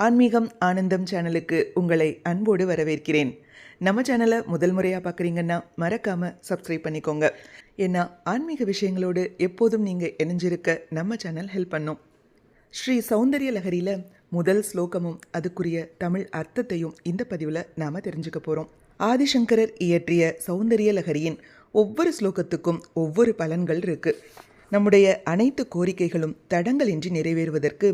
ஆன்மீகம் ஆனந்தம் சேனலுக்கு உங்களை அன்போடு வரவேற்கிறேன். நம்ம சேனலை முதல் முறையாக பார்க்குறீங்கன்னா மறக்காமல் சப்ஸ்கிரைப் பண்ணிக்கோங்க. ஏன்னா ஆன்மீக விஷயங்களோடு எப்போதும் நீங்கள் இணைஞ்சிருக்க நம்ம சேனல் ஹெல்ப் பண்ணும். ஸ்ரீ சௌந்தரிய லஹரியில் முதல் ஸ்லோகமும் அதுக்குரிய தமிழ் அர்த்தத்தையும் இந்த பதிவில் நாம் தெரிஞ்சுக்க போகிறோம். ஆதிசங்கரர் இயற்றிய சௌந்தரிய லஹரியின் ஒவ்வொரு ஸ்லோகத்துக்கும் ஒவ்வொரு பலன்கள் இருக்குது. நம்முடைய அனைத்து கோரிக்கைகளும் தடங்களின்றி நிறைவேறுவதற்கு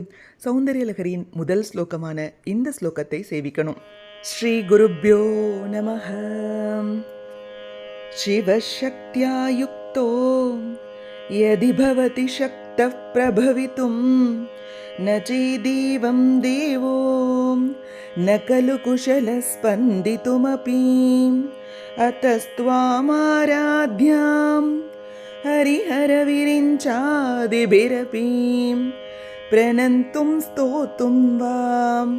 சௌந்தரிய லஹரியின் முதல் ஸ்லோகமான இந்த ஸ்லோகத்தை சேவிக்கணும். ஸ்ரீ குருப்யோ நமஹ. சிவசக்தியா யுக்தோ யதி பவதி சக்தः பிரபவித்தும் ந சேதீவம் தேவோ ந கலு குஷல ஸ்பந்திதுமபி அத்தஸ்த்வாமாராத்யாம் ஹரிஹரவிரிஞ்சாதிபிரபீம் பிரணந்தும் ஸ்தோத்தும் வாம்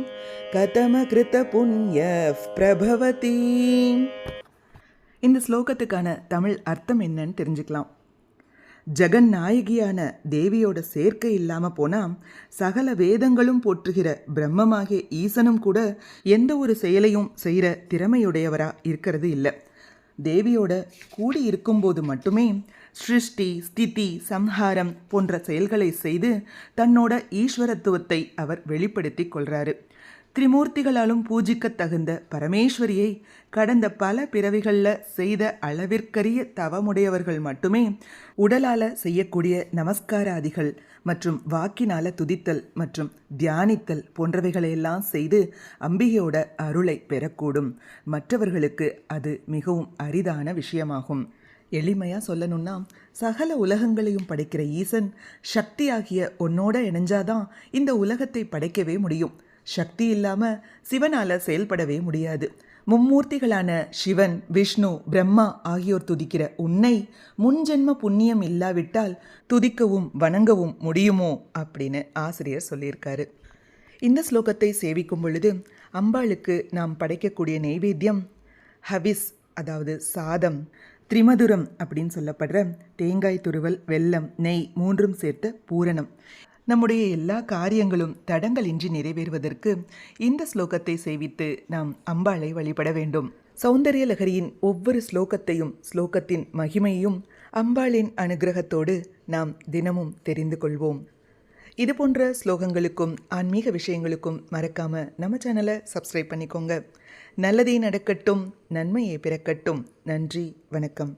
கதமகிருத புண்யஃ பிரபவதி. இந்த ஸ்லோகத்துக்கான தமிழ் அர்த்தம் என்னன்னு தெரிஞ்சுக்கலாம். ஜெகநாயகியான தேவியோட சேர்க்கை இல்லாமல் போனால் சகல வேதங்களும் போற்றுகிற பிரம்மமாகிய ஈசனும் கூட எந்த ஒரு செயலையும் செய்கிற திறமையுடையவராக இருக்கிறது இல்லை. தேவியோட கூடி இருக்கும்போது மட்டுமே சிருஷ்டி ஸ்திதி சம்ஹாரம் போன்ற செயல்களை செய்து தன்னோட ஈஸ்வரத்துவத்தை அவர் வெளிப்படுத்தி கொள்கிறாரு. திரிமூர்த்திகளாலும் பூஜிக்க தகுந்த பரமேஸ்வரியை கடந்த பல பிறவிகளில் செய்த அளவிற்கரிய தவமுடையவர்கள் மட்டுமே உடலால் செய்யக்கூடிய நமஸ்காராதிகள் மற்றும் வாக்கினால துதித்தல் மற்றும் தியானித்தல் போன்றவைகளையெல்லாம் செய்து அம்பிகையோட அருளை பெறக்கூடும். மற்றவர்களுக்கு அது மிகவும் அரிதான விஷயமாகும். எளிமையாக சொல்லணும்னா, சகல உலகங்களையும் படைக்கிற ஈசன் சக்தியாகிய உன்னோட இணைஞ்சாதான் இந்த உலகத்தை படைக்கவே முடியும். சக்தி இல்லாமல் சிவனால் செயல்படவே முடியாது. மும்மூர்த்திகளான சிவன், விஷ்ணு, பிரம்மா ஆகியோர் துதிக்கிற உன்னை முன்ஜென்ம புண்ணியம் இல்லாவிட்டால் துதிக்கவும் வணங்கவும் முடியுமோ அப்படின்னு ஆசிரியர் சொல்லியிருக்காரு. இந்த ஸ்லோகத்தை சேவிக்கும் பொழுது அம்பாளுக்கு நாம் படைக்கக்கூடிய நெய்வேத்தியம் ஹவிஸ், அதாவது சாதம், திரிமதுரம் அப்படின்னு சொல்லப்படுற தேங்காய் துருவல், வெல்லம், நெய் மூன்றும் சேர்த்த பூரணம். நம்முடைய எல்லா காரியங்களும் தடங்களின்றி நிறைவேறுவதற்கு இந்த ஸ்லோகத்தை சேவித்து நாம் அம்பாளை வழிபட வேண்டும். சௌந்தரிய லஹரியின் ஒவ்வொரு ஸ்லோகத்தையும் ஸ்லோகத்தின் மகிமையும் அம்பாளின் அனுகிரகத்தோடு நாம் தினமும் தெரிந்து கொள்வோம். இது போன்ற ஸ்லோகங்களுக்கும் ஆன்மீக விஷயங்களுக்கும் மறக்காமல் நம்ம சேனலை சப்ஸ்கிரைப் பண்ணிக்கோங்க. நல்லதே நடக்கட்டும், நன்மையே பிறக்கட்டும். நன்றி, வணக்கம்.